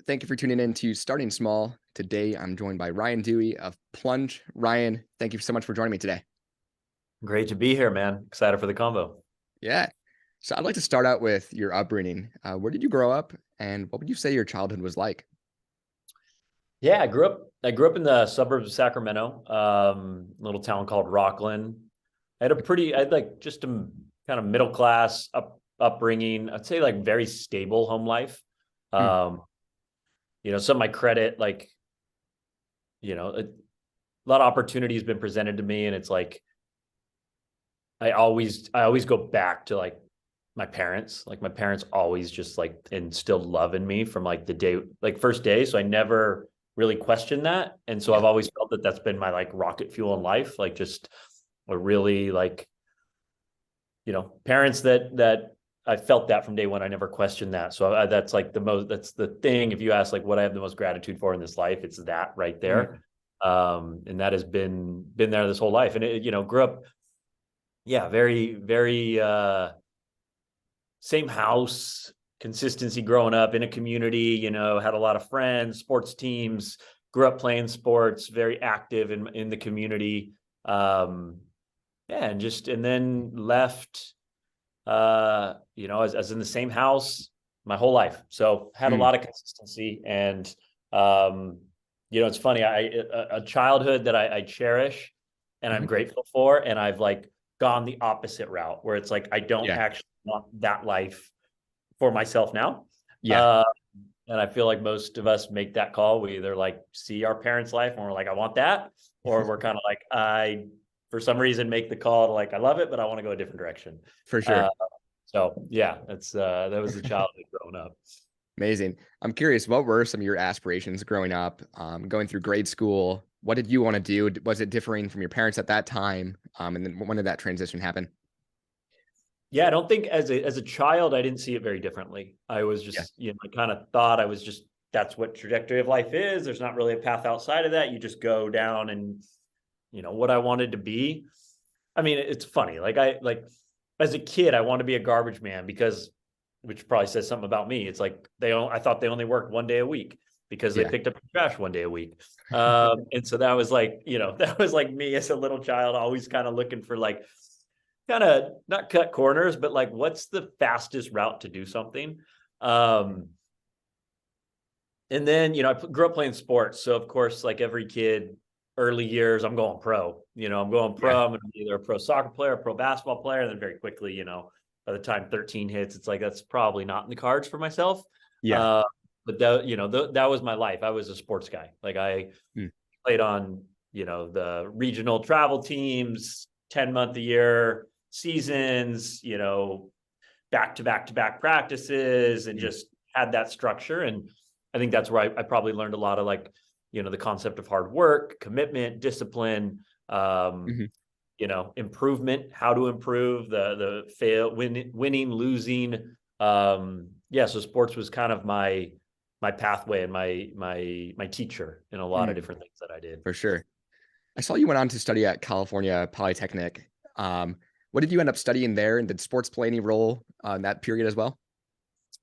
Thank you for tuning in to Starting Small. Today, I'm joined by Ryan Duey of Plunge. Ryan, thank you so much for joining me today. Great to be here, man. Excited for the combo. Yeah. So I'd like to start out with your upbringing. Where did you grow up, and what would you say your childhood was like? Yeah, I grew up in the suburbs of Sacramento, little town called Rockland. I had like just a kind of middle class upbringing. I'd say like very stable home life. Hmm. Um, some of my credit, a lot of opportunity has been presented to me, and it's like I always go back to like my parents. Like my parents always just like instilled love in me from like the day, like first day. So I never really questioned that. And so I've Yeah. always felt that that's been my like rocket fuel in life. Like just a really like, parents that I felt that from day one. I never questioned that. So that's like that's the thing. If you ask like what I have the most gratitude for in this life, it's that right Hmm. there. And that has been there this whole life. And grew up, yeah, very, very, same house, consistency growing up in a community, had a lot of friends, sports teams, grew up playing sports, very active in the community. Yeah, and then left, as in the same house my whole life. So had a Hmm. lot of consistency and, it's funny, a childhood that I cherish and I'm Hmm. grateful for. And I've like gone the opposite route where it's like, I don't Yeah. actually want that life for myself now. Yeah. Uh, and I feel like most of us make that call. We either like see our parents' life and we're like, I want that, or we're kind of like, for some reason, make the call to like, I love it, but I want to go a different direction. For Uh, sure. so yeah, that was the childhood growing up. Amazing. I'm curious, what were some of your aspirations growing up, going through grade school? What did you want to do? Was it differing from your parents at that time? And then when did that transition happen? Yeah, I don't think as a child I didn't see it very differently. I was Yeah. just, I kind of thought I was just that's what trajectory of life is. There's not really a path outside of that. You just go down and what I wanted to be. I mean, it's funny. Like as a kid, I wanted to be a garbage man because, which probably says something about me. It's like I thought they only worked one day a week because they Yeah. picked up trash one day a week. And so that was like, that was like me as a little child, always kind of looking for like, kind of not cut corners, but like, what's the fastest route to do something? Um, and then, I grew up playing sports. So of course, like every kid, early years, I'm going pro. I'm going Yeah. pro. I'm going to be either a pro soccer player, a pro basketball player. And then very quickly, by the time 13 hits, it's like that's probably not in the cards for myself. Yeah. Uh, but that was my life. I was a sports guy. Like I Hmm. played on, the regional travel teams, 10-month a year seasons, back to back to back practices, and Hmm. just had that structure. And I think that's where I probably learned a lot of like, the concept of hard work, commitment, discipline, Hmm. improvement, how to improve, winning, losing. Yeah, so sports was kind of my pathway and my teacher in a lot Hmm. of different things that I did. For sure. I saw you went on to study at California Polytechnic. Um, what did you end up studying there, and did sports play any role in that period as well?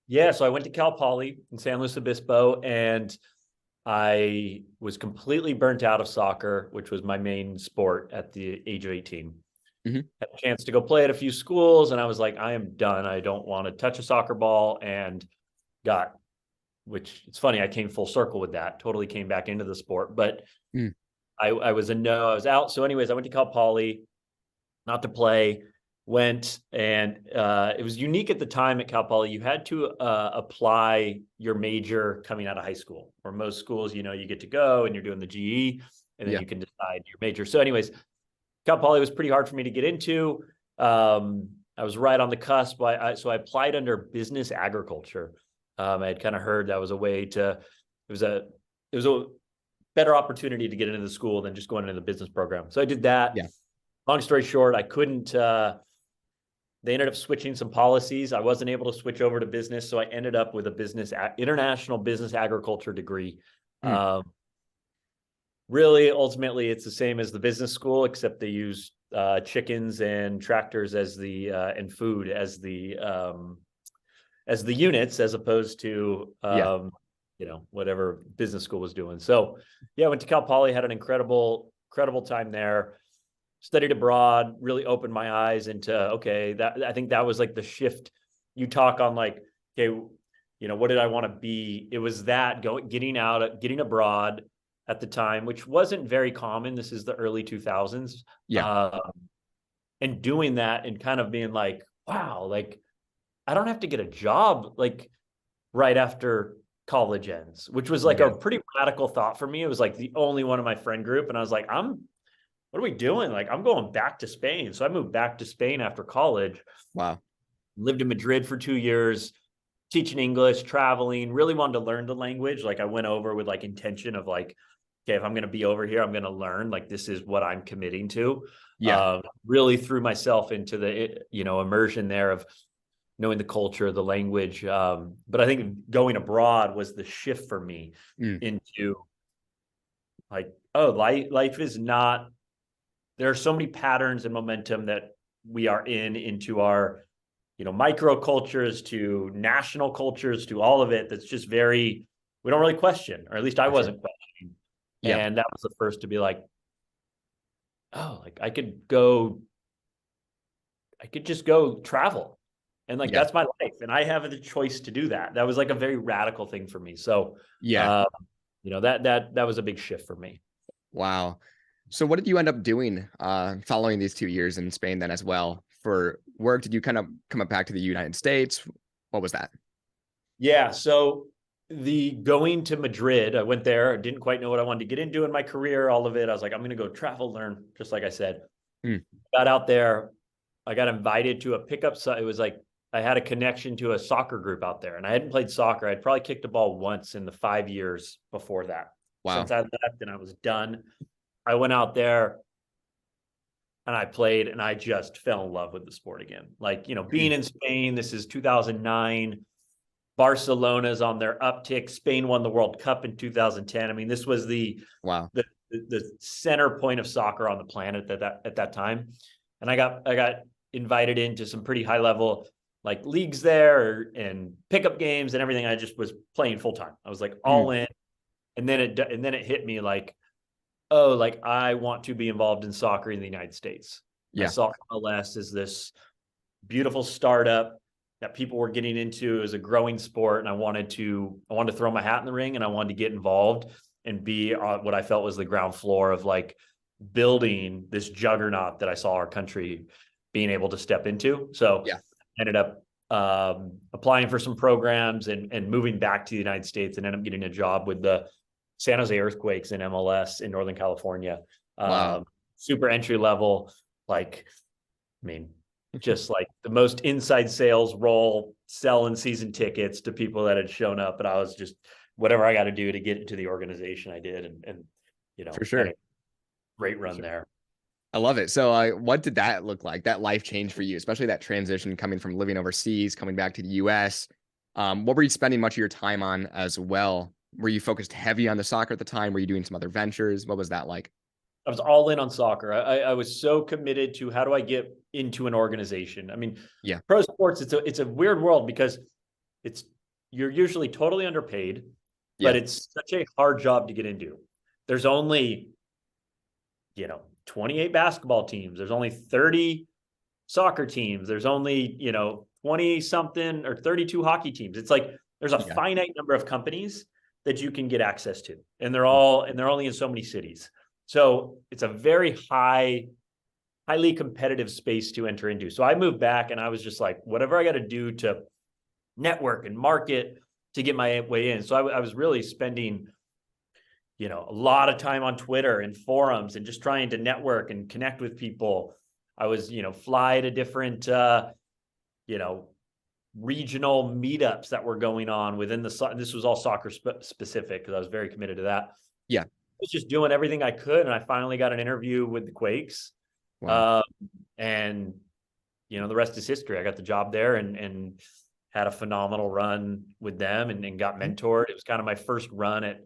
Yeah, so I went to Cal Poly in San Luis Obispo, and I was completely burnt out of soccer, which was my main sport at the age of 18. Hmm. Had a chance to go play at a few schools, and I was like, I am done. I don't want to touch a soccer ball. And got, which it's funny, I came full circle with that, totally came back into the sport. But Mm. I was a no, I was out. So, anyways, I went to Cal Poly, not to play, went, and it was unique at the time at Cal Poly. You had to apply your major coming out of high school, or most schools, you get to go and you're doing the GE, and then Yeah. you can decide your major. So, anyways, Cal Poly was pretty hard for me to get into. I was right on the cusp. So I applied under business agriculture. I had kind of heard that was a way to, it was a better opportunity to get into the school than just going into the business program. So I did that. Yeah. Long story short, I couldn't, they ended up switching some policies. I wasn't able to switch over to business. So I ended up with a international business agriculture degree. Mm. Um, Really, ultimately, it's the same as the business school, except they use chickens and tractors as the and food as the units, as opposed to Yeah. whatever business school was doing. So yeah, I went to Cal Poly, had an incredible time there, studied abroad, really opened my eyes into, okay, that I think that was like the shift. You talk on like, okay, what did I want to be? It was that getting abroad at the time, which wasn't very common. This is the early 2000s. Yeah. And doing that and kind of being like, wow, like I don't have to get a job like right after college ends, which was like Yeah. a pretty radical thought for me. It was like the only one in my friend group. And I was like, what are we doing? Like, I'm going back to Spain. So I moved back to Spain after college, Wow. lived in Madrid for 2 years, teaching English, traveling, really wanted to learn the language. Like I went over with like intention of like, okay, if I'm going to be over here, I'm going to learn, like, this is what I'm committing to. Yeah. Really threw myself into the, immersion there of knowing the culture, the language. But I think going abroad was the shift for me into like, oh, life is not, there are so many patterns and momentum that we are into our, micro cultures to national cultures to all of it. That's just we don't really question, or at least I For sure. wasn't questioning. Yeah. And that was the first to be like, oh, like I could just go travel. And like, Yeah. that's my life. And I have the choice to do that. That was like a very radical thing for me. So, Yeah. that was a big shift for me. Wow. So what did you end up doing following these 2 years in Spain then as well? For work, did you kind of come back to the United States? What was that? Yeah. So the going to Madrid, I went there. I didn't quite know what I wanted to get into in my career, all of it. I was like, I'm going to go travel, learn, just like I said. Mm. Got out there. I got invited to a pickup. So it was like, I had a connection to a soccer group out there, and I hadn't played soccer. I'd probably kicked a ball once in the 5 years before that. Wow. Since I left and I was done, I went out there and I played, and I just fell in love with the sport again. Like, being Mm. in Spain, this is 2009. Barcelona's on their uptick. Spain won the World Cup in 2010. I mean, this was Wow. the center point of soccer on the planet at that time. And I got invited into some pretty high level like leagues there and pickup games and everything. I just was playing full time. I was like all Mm. in. And then it hit me like, oh, like I want to be involved in soccer in the United States. I Yeah. saw MLS as this beautiful startup that people were getting into as a growing sport. And I wanted to throw my hat in the ring, and I wanted to get involved and be what I felt was the ground floor of like building this juggernaut that I saw our country being able to step into. So Yeah. ended up applying for some programs and moving back to the United States, and ended up getting a job with the San Jose Earthquakes in MLS in Northern California. Wow. Super entry level, like, I mean, just like the most inside sales role, selling season tickets to people that had shown up. But I was just, whatever I got to do to get into the organization, I did. And For had sure. a great For run sure. there. I love it. So, what did that look like? That life change for you, especially that transition coming from living overseas, coming back to the U.S. What were you spending much of your time on as well? Were you focused heavy on the soccer at the time? Were you doing some other ventures? What was that like? I was all in on soccer. I was so committed to, how do I get into an organization? I mean, Yeah. pro sports, it's a weird world because you're usually totally underpaid, but Yeah. it's such a hard job to get into. There's only, 28 basketball teams. There's only 30 soccer teams. There's only, 20 something or 32 hockey teams. It's like there's a Yeah. finite number of companies that you can get access to. And they're only in so many cities. So it's a very highly competitive space to enter into. So I moved back, and I was just like, whatever I got to do to network and market to get my way in. So I was really spending, a lot of time on Twitter and forums and just trying to network and connect with people. I was, fly to different, regional meetups that were going on within this was all soccer specific, because I was very committed to that. Yeah. I was just doing everything I could. And I finally got an interview with the Quakes. Wow. And, the rest is history. I got the job there and had a phenomenal run with them and got mentored. It was kind of my first run at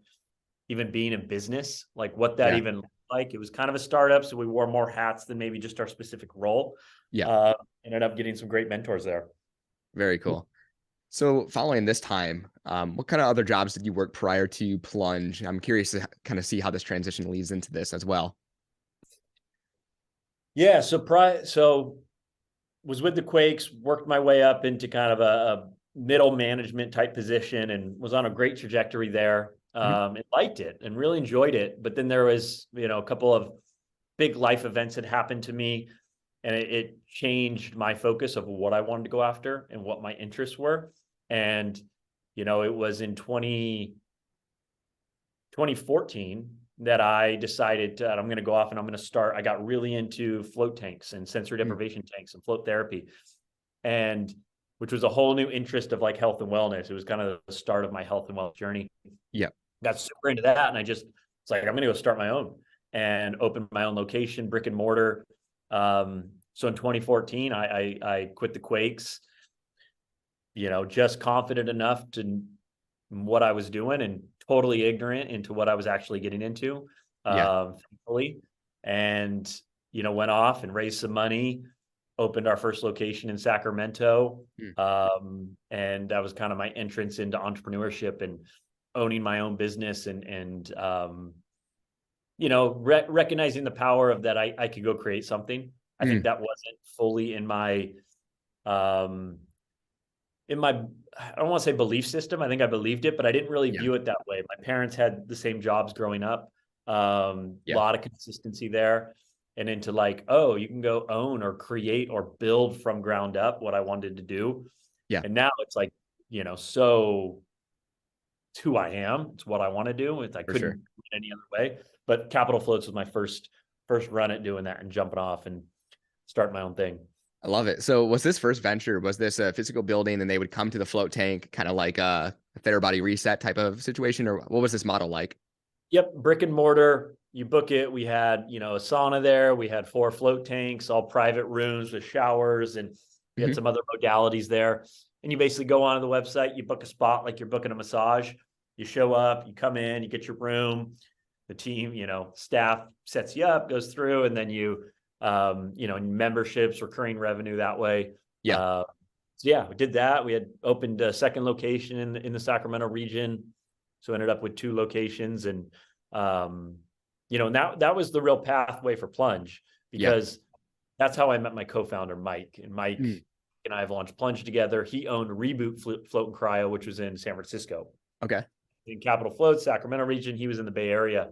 even being in business, like what that Yeah. even looked like. It was kind of a startup, so we wore more hats than maybe just our specific role. Yeah. Ended up getting some great mentors there. Very cool. So following this time, what kind of other jobs did you work prior to Plunge? I'm curious to kind of see how this transition leads into this as well. Yeah, so was with the Quakes, worked my way up into kind of a middle management type position, and was on a great trajectory there. Mhm. And liked it and really enjoyed it. But then there was, a couple of big life events that happened to me, and it changed my focus of what I wanted to go after and what my interests were. And, it was in 2014 that I decided I'm going to go off and I'm going to start. I got really into float tanks and sensory Mm. deprivation tanks and float therapy, and which was a whole new interest of like health and wellness. It was kind of the start of my health and wellness journey. Yeah. Got super into that, and it's like, I'm going to go start my own and open my own location, brick and mortar. So in 2014, I quit the Quakes, just confident enough to what I was doing and totally ignorant into what I was actually getting into, Yeah. thankfully. And, went off and raised some money, opened our first location in Sacramento. Mm. And that was kind of my entrance into entrepreneurship and owning my own business and recognizing the power of that I could go create something. I think Mm. that wasn't fully um, in my, I don't want to say belief system. I think I believed it, but I didn't really Yeah. view it that way. My parents had the same jobs growing up. Yeah. Lot of consistency there, and into like, oh, you can go own or create or build from ground up what I wanted to do. Yeah. And now it's like, so it's who I am. It's what I want to do. I For couldn't sure. do it any other way. But Capital Floats was my first run at doing that and jumping off and start my own thing. I love it. So was this first venture, was this a physical building and they would come to the float tank, kind of like a therapy body reset type of situation, or what was this model like? Yep, brick and mortar. You book it. We had, a sauna there. We had 4 float tanks, all private rooms with showers, and we had Hmm. some other modalities there. And you basically go onto the website, you book a spot like you're booking a massage. You show up, you come in, you get your room. The team, staff sets you up, goes through, and then memberships, recurring revenue that way. Yeah. So yeah, we did that. We had opened a second location in the Sacramento region, so ended up with 2 locations, and and that was the real pathway for Plunge, Yeah. because that's how I met my co-founder Mike. And Mike Mm. and I have launched Plunge together. He owned Reboot Float and Cryo, which was in San Francisco, Okay. in Capital Float, Sacramento region. He was in the Bay Area.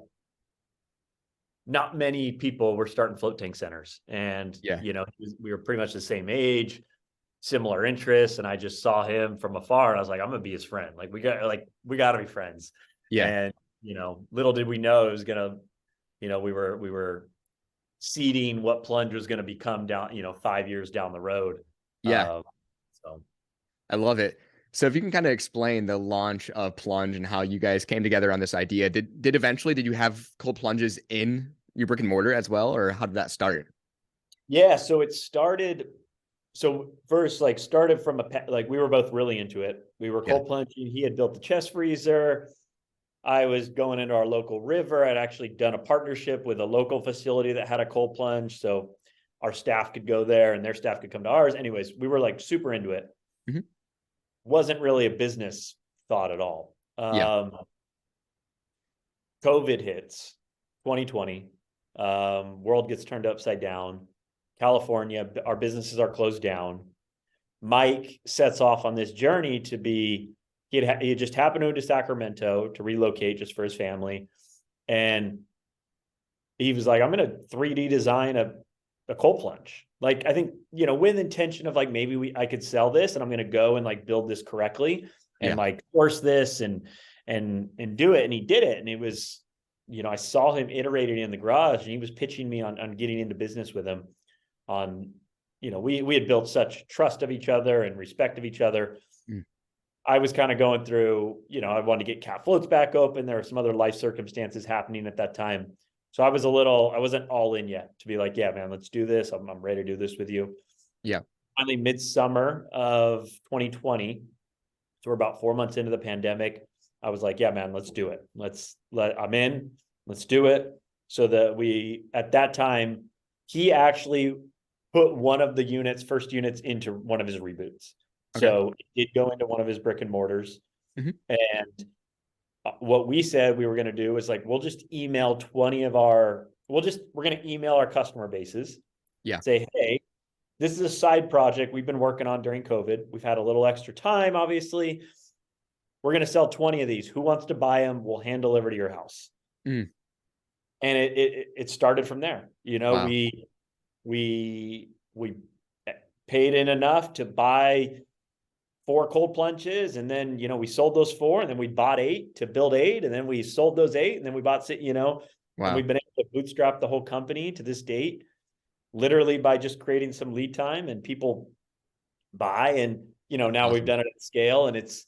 Not many people were starting float tank centers, and Yeah. we were pretty much the same age, similar interests, and I just saw him from afar, and I was like, I'm gonna be his friend. Like we got to be friends. Yeah. And little did we know it was gonna, we were seeding what Plunge was gonna become down, 5 years down the road. Yeah. So I love it. So if you can kind of explain the launch of Plunge and how you guys came together on this idea, did eventually did you have cold plunges in your brick and mortar as well, or how did that start? yeah, so it started. So first, like, started from like, we were both really into it. We were Yeah. cold plunging. He had built the chest freezer. I was going into our local river. I'd actually done a partnership with a local facility that had a cold plunge, so our staff could go there and their staff could come to ours. Anyways, we were like super into it. Hmm. Wasn't really a business thought at all. Yeah. COVID hits, 2020. World gets turned upside down. California, our businesses are closed down. Mike sets off on this journey to be, he had just happened to go to Sacramento to relocate just for his family. And he was like, I'm going to 3D design a cold plunge. Like, I think, with intention of like, maybe I could sell this, and I'm going to go and like build this correctly and Yeah. like force this and do it. And he did it. And it was, I saw him iterating in the garage, and he was pitching me on getting into business with him on, we had built such trust of each other and respect of each other. Mm. I was kind of going through, I wanted to get Cat Floats back open. There were some other life circumstances happening at that time. So I wasn't all in yet to be like, yeah, man, let's do this. I'm ready to do this with you. Yeah. Finally, midsummer of 2020. So we're about 4 months into the pandemic. I was like, yeah, man, let's do it. I'm in, let's do it. So that at that time, he actually put one of the first units into one of his reboots. Okay. So it did go into one of his brick and mortars. Mhm. And what we said we were going to do is like, we'll just email 20 of our, we're going to email our customer bases, Yeah. say, hey, this is a side project we've been working on during COVID. We've had a little extra time, obviously. We're going to sell 20 of these. Who wants to buy them? We'll hand deliver to your house. Mm. And it started from there. Wow. We paid in enough to buy 4 cold plunges, and then we sold those 4, and then we bought 8 to build 8, and then we sold those 8, and then we bought and Wow. we've been able to bootstrap the whole company to this date, literally by just creating some lead time, and people buy, and now we've Awesome. done it at scale, and it's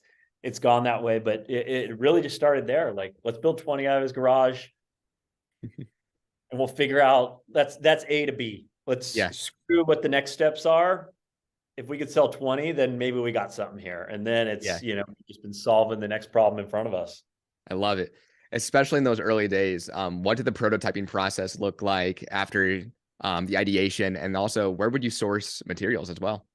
gone that way. But it really just started there. Like, let's build 20 out of his garage, and we'll figure out that's A to B. Let's Yeah. screw what the next steps are. If we could sell 20, then maybe we got something here. And then Yeah. it's, just been solving the next problem in front of us. I love it. Especially in those early days. What did the prototyping process look like after the ideation? And also, where would you source materials as well?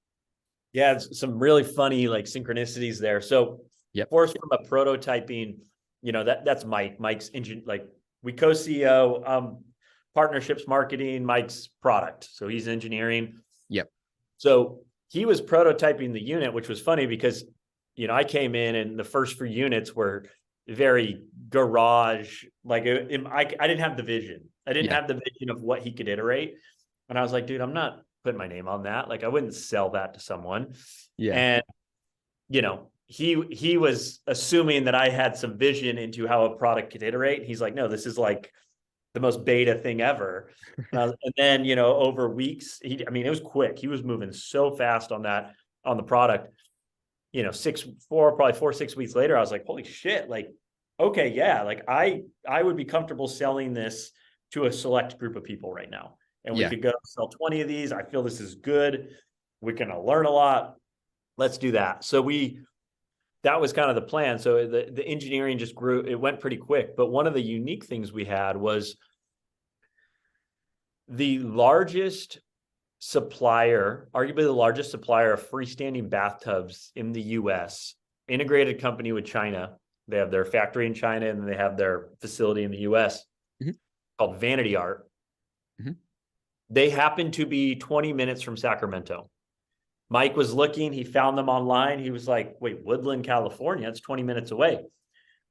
Yeah, it's some really funny like synchronicities there. So, Yep. first, from a prototyping, that's Mike. Mike's engine, like, we co-CEO, partnerships, marketing, Mike's product. So he's engineering. Yep. So he was prototyping the unit, which was funny because, I came in and the first 3 units were very garage. Like, I didn't have the vision. I didn't Yeah. have the vision of what he could iterate. And I was like, dude, I'm not putting my name on that. Like, I wouldn't sell that to someone. Yeah. And, he was assuming that I had some vision into how a product could iterate. He's like, no, this is like the most beta thing ever. And then, over weeks, it was quick. He was moving so fast on the product. 6 weeks later, I was like, holy shit, like, okay, yeah, like I would be comfortable selling this to a select group of people right now. And we Yeah. could go sell 20 of these. I feel this is good. We're going to learn a lot. Let's do that. So that was kind of the plan. So the engineering just grew. It went pretty quick. But one of the unique things we had was the largest supplier, arguably the largest supplier of freestanding bathtubs in the US, integrated company with China. They have their factory in China, and they have their facility in the US, Mhm. called Vanity Art. Mhm. They happen to be 20 minutes from Sacramento. Mike was looking, he found them online. He was like, wait, Woodland, California, it's 20 minutes away.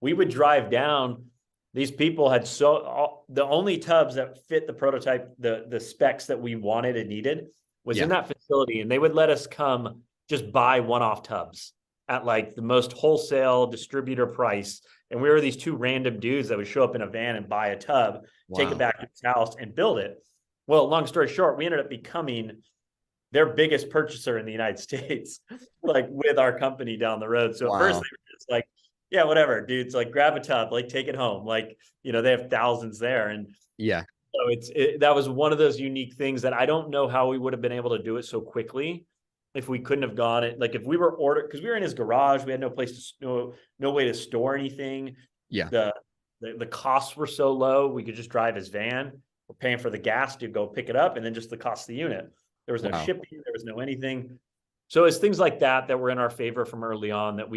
We would drive down. These people had the only tubs that fit the prototype, the specs that we wanted and needed, was in Yeah. that facility. And they would let us come just buy one-off tubs at like the most wholesale distributor price. And we were these 2 random dudes that would show up in a van and buy a tub, take it Wow. back to his house and build it. Well, long story short, we ended up becoming their biggest purchaser in the United States, like, with our company down the road. So at first Wow. they were just like, yeah, whatever, dudes, like, grab a tub, like, take it home. Like, they have thousands there. And Yeah. so that was one of those unique things that I don't know how we would have been able to do it so quickly if we couldn't have gone it. Like, if we were ordered, because we were in his garage, we had no place no way to store anything. Yeah. The costs were so low, we could just drive his van. We're paying for the gas to go pick it up, and then just the cost of the unit. There was no Wow. shipping, there was no anything. So it's things like that were in our favor from early on, that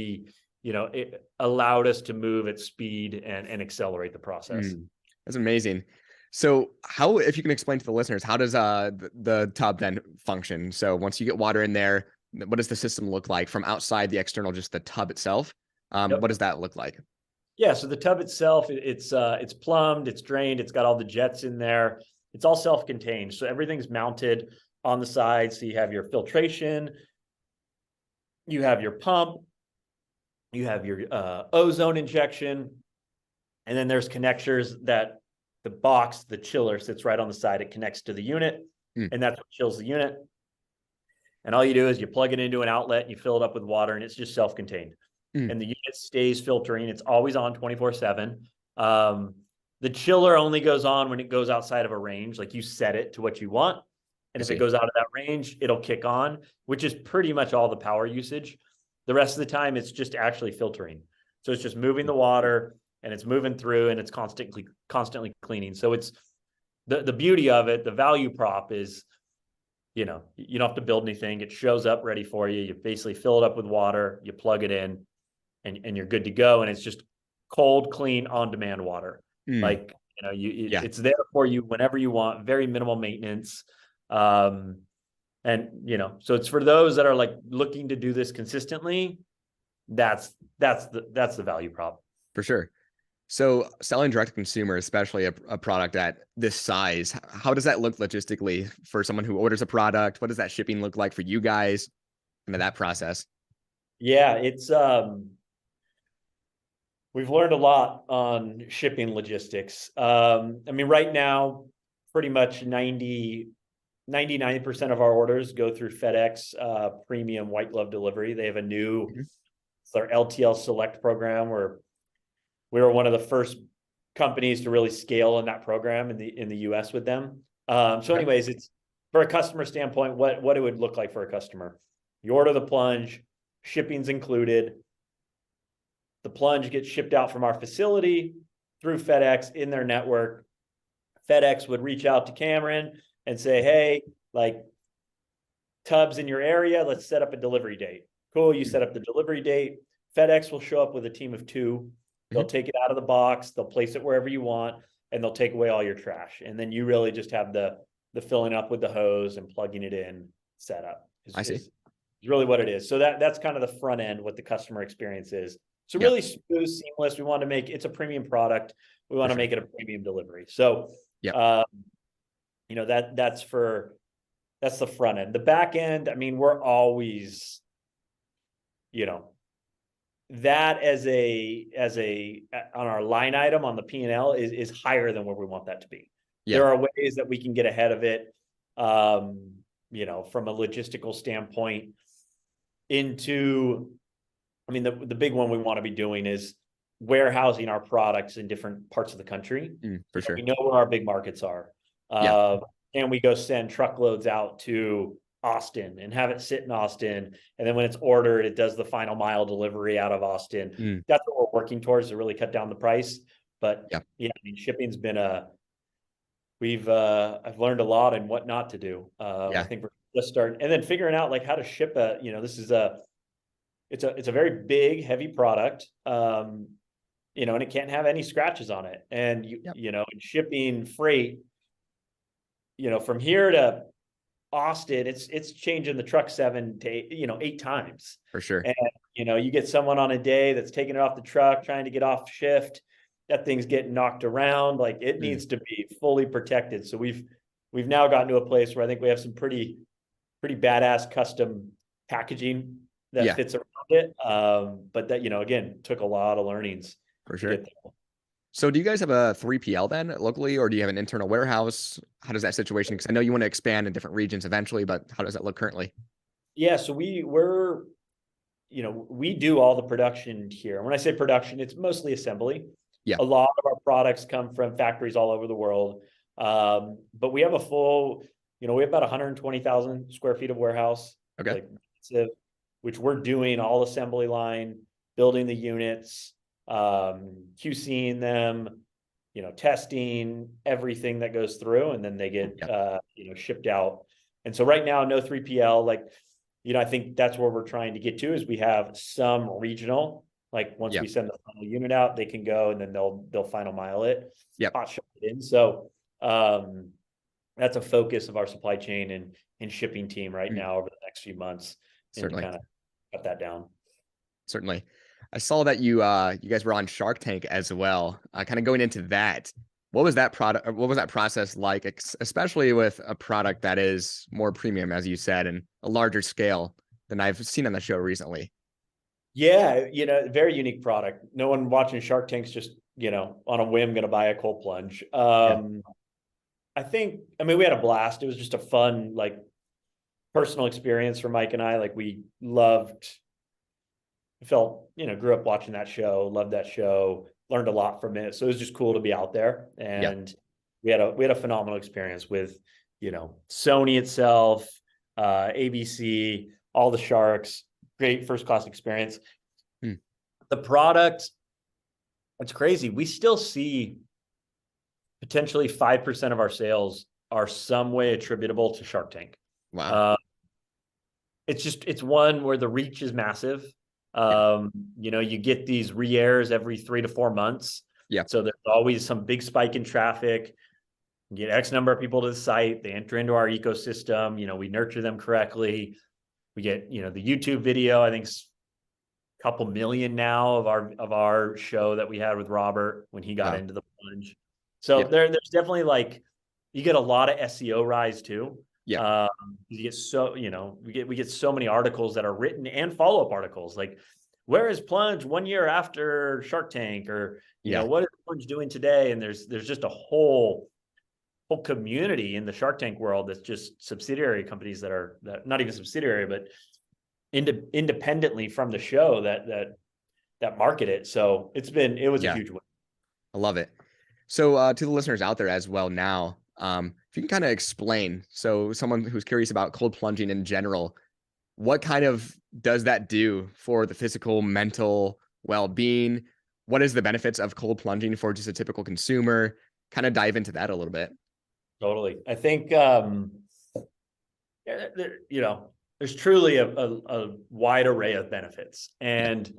it allowed us to move at speed and accelerate the process. That's amazing. So how, if you can explain to the listeners, how does the tub then function? So once you get water in there, what does the system look like from outside the external, just the tub itself? Yep. What does that look like? Yeah, so the tub itself, it's plumbed, it's drained, it's got all the jets in there. It's all self-contained. So everything's mounted on the side. So you have your filtration, you have your pump, you have your ozone injection, and then there's connectors that the chiller sits right on the side. It connects to the unit, Mm. and that's what chills the unit. And all you do is you plug it into an outlet and you fill it up with water, and it's just self-contained. Mm. And the unit stays filtering. It's always on 24/7. The chiller only goes on when it goes outside of a range. Like, you set it to what you want. And I if it see. goes out of that range, it'll kick on, which is pretty much all the power usage. The rest of the time, it's just actually filtering. So it's just moving the water, and it's moving through, and it's constantly cleaning. So it's the beauty of it, the value prop is you know, you don't have to build anything. It shows up ready for you. You basically fill it up with water, you plug it in, and you're good to go. And it's just cold, clean, on-demand water. Mm, Like, you know, yeah, it's there for you whenever you want, very minimal maintenance. And, you know, so it's for those that are like looking to do this consistently. That's the value prop. for sure. So selling direct to consumer, especially a product at this size, how does that look logistically for someone who orders a product? What does that shipping look like for you guys? Into that process. Yeah, it's we've learned a lot on shipping logistics. I mean, right now, pretty much 99% of our orders go through FedEx premium white glove delivery. They have a new, Mhm. it's our LTL Select program, where we were one of the first companies to really scale in that program in the US with them. So Okay. anyways, it's for a customer standpoint, what it would look like for a customer. You order the plunge, shipping's included. The plunge gets shipped out from our facility through FedEx in their network. FedEx would reach out to Cameron and say, hey, like, tubs in your area, let's set up a delivery date. Cool, you Mm, set up the delivery date. FedEx will show up with a team of 2. They'll mhm. take it out of the box, they'll place it wherever you want, and they'll take away all your trash. And then you really just have the filling up with the hose and plugging it in setup I see. is really what it is. So that's kind of the front end, what the customer experience is. So Yeah, really smooth, seamless. We want to make it's a premium product. We for want to sure. make it a premium delivery. So, Yeah. you know, that's the front end. The back end, I mean, we're always, you know, that as a on our line item on the P&L is higher than where we want that to be. Yeah. There are ways that we can get ahead of it, you know, from a logistical standpoint into, I mean, the big one we want to be doing is warehousing our products in different parts of the country. For You know, we sure. know where our big markets are. Yeah. And we go send truckloads out to Austin and have it sit in Austin. And then when it's ordered, it does the final mile delivery out of Austin. Mm, That's what we're working towards to really cut down the price. But yeah. yeah, I mean, shipping's been I've learned a lot and what not to do. I Yeah. think we're just starting, and then figuring out like how to ship you know, this is it's a very big, heavy product. You know, and it can't have any scratches on it. And Yep. you know, shipping freight, you know, from here to Austin, it's changing the truck 7 to 8, you know, 8 times. For sure. And you know, you get someone on a day that's taking it off the truck, trying to get off shift, that thing's getting knocked around. Like, it Mm, needs to be fully protected. So we've now gotten to a place where I think we have some pretty badass custom packaging that yeah. fits around it. But that, you know, again, took a lot of learnings For to sure. get there. So do you guys have a 3PL then locally, or do you have an internal warehouse? How does that situation? Because I know you want to expand in different regions eventually, but how does that look currently? Yeah, so we're, you know, we do all the production here. When I say production, it's mostly assembly. Yeah. A lot of our products come from factories all over the world. But we have a full, you know, we have about 120,000 square feet of warehouse, Okay. like massive, which we're doing all assembly line, building the units, QCing them, you know, testing everything that goes through, and then they get, Yeah. you know, shipped out. And so right now, no 3PL, like, you know, I think that's where we're trying to get to, is we have some regional, like once Yeah. we send the final unit out, they can go and then they'll final mile it, Yep. hot shot it in. So that's a focus of our supply chain and shipping team right Mm, now over the next few months, and to certainly. kind of cut that down. Certainly. I saw that you guys were on Shark Tank as well. Kind of going into that, what was that product? What was that process like, especially with a product that is more premium, as you said, and a larger scale than I've seen on the show recently? Yeah, you know, very unique product. No one watching Shark Tank's just, you know, on a whim going to buy a cold plunge. Yeah. I think, I mean, we had a blast. It was just a fun, like, personal experience for Mike and I. Like, we loved, felt, you know, grew up watching that show, loved that show, learned a lot from it. So it was just cool to be out there. Yeah. And we had a phenomenal experience with, you know, Sony itself, ABC, all the sharks, great first class experience. Mm, The product, it's crazy. We still see potentially 5% of our sales are some way attributable to Shark Tank. Wow. It's one where the reach is massive. Yeah. You get these re-airs every 3 to 4 months. Yeah. So there's always some big spike in traffic. You get X number of people to the site. They enter into our ecosystem. We nurture them correctly. We get, the YouTube video, I think a couple million now of our show that we had with Robert when he got Wow. into the plunge. So Yeah. there's definitely like, you get a lot of SEO rise too. Yeah. You get we get so many articles that are written and follow-up articles like, where is Plunge 1 year after Shark Tank, or Yeah. what is Plunge doing today? And there's just a whole community in the Shark Tank world that's just subsidiary companies that not even subsidiary, but independently from the show that market it. So it was a huge win. I love it. So to the listeners out there as well now, if you can kind of explain, so someone who's curious about cold plunging in general, what kind of does that do for the physical, mental well-being? What is the benefits of cold plunging for just a typical consumer? Kind of dive into that a little bit. Totally. I think, there's truly a wide array of benefits. And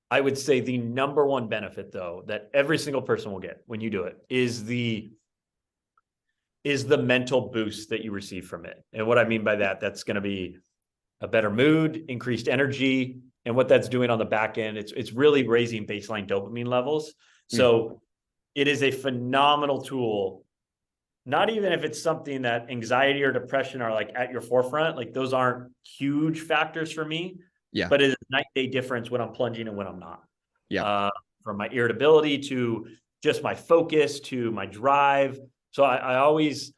I would say the number one benefit, though, that every single person will get when you do it is the mental boost that you receive from it. And what I mean by that, that's going to be a better mood, increased energy. And what that's doing on the back end, it's really raising baseline dopamine levels. So it is a phenomenal tool. Not even if it's something that anxiety or depression are like at your forefront, like those aren't huge factors for me. Yeah. But it is a night day difference when I'm plunging and when I'm not. Yeah. From my irritability to just my focus to my drive. So I always,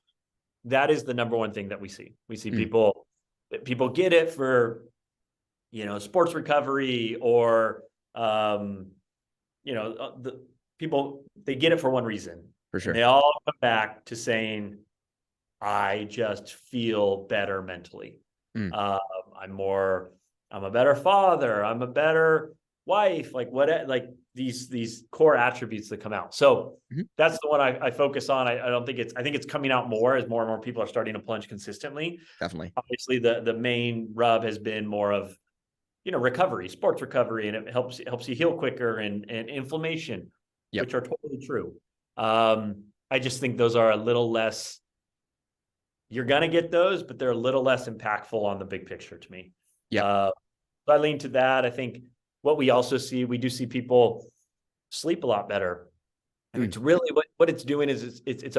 that is the number one thing that we see. We see people get it for, sports recovery, or, the people, they get it for one reason. For sure. And they all come back to saying, I just feel better mentally. I'm a better father. I'm a better wife. Like these core attributes that come out. So that's the one I focus on. I think it's coming out more as more and more people are starting to plunge consistently. Definitely. Obviously the main rub has been more of, recovery, sports recovery, and it helps you heal quicker, and inflammation, which are totally true. I just think those are a little less, you're going to get those, but they're a little less impactful on the big picture to me. So I lean to that. I think what we also see, we do see people sleep a lot better. And it's really what it's doing is it's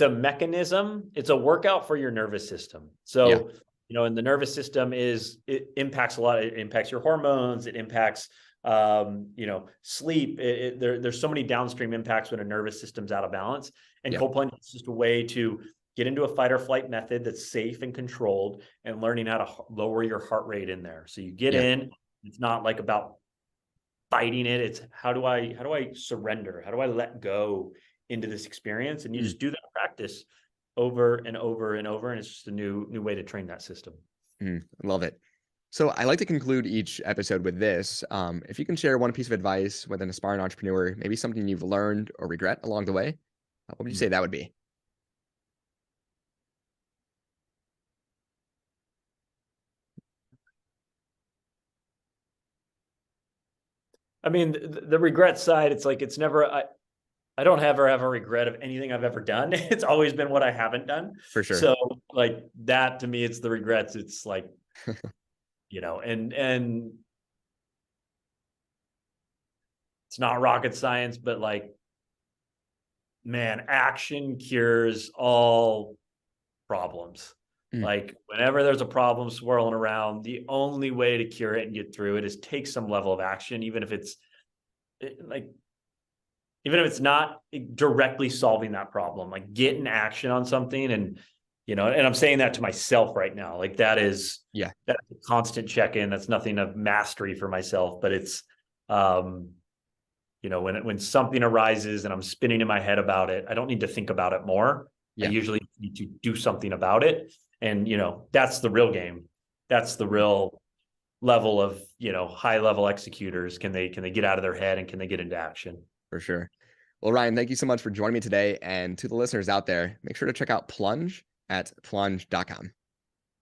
a mechanism. It's a workout for your nervous system. So, and the nervous system it impacts a lot. It impacts your hormones. It impacts, sleep. There's so many downstream impacts when a nervous system's out of balance. And cold plunge is just a way to get into a fight or flight method that's safe and controlled, and learning how to lower your heart rate in there. So you get in, it's not like about fighting it. It's how do I surrender? How do I let go into this experience? And you just do that practice over and over and over. And it's just a new way to train that system. Love it. So I like to conclude each episode with this. If you can share one piece of advice with an aspiring entrepreneur, maybe something you've learned or regret along the way, what would you say that would be? I mean, the regret side, it's like, it's never, I don't ever have a regret of anything I've ever done. It's always been what I haven't done. For sure. So like that to me, it's the regrets. It's like, and it's not rocket science, but like, man, action cures all problems. Like whenever there's a problem swirling around, the only way to cure it and get through it is take some level of action, even if it's not directly solving that problem. Like get in action on something, and and I'm saying that to myself right now. Like that's a constant check-in. That's nothing of mastery for myself, but it's when something arises and I'm spinning in my head about it, I don't need to think about it more. I usually need to do something about it. And, that's the real game. That's the real level of, high level executors. Can they get out of their head, and can they get into action? For sure. Well, Ryan, thank you so much for joining me today. And to the listeners out there, make sure to check out Plunge at plunge.com.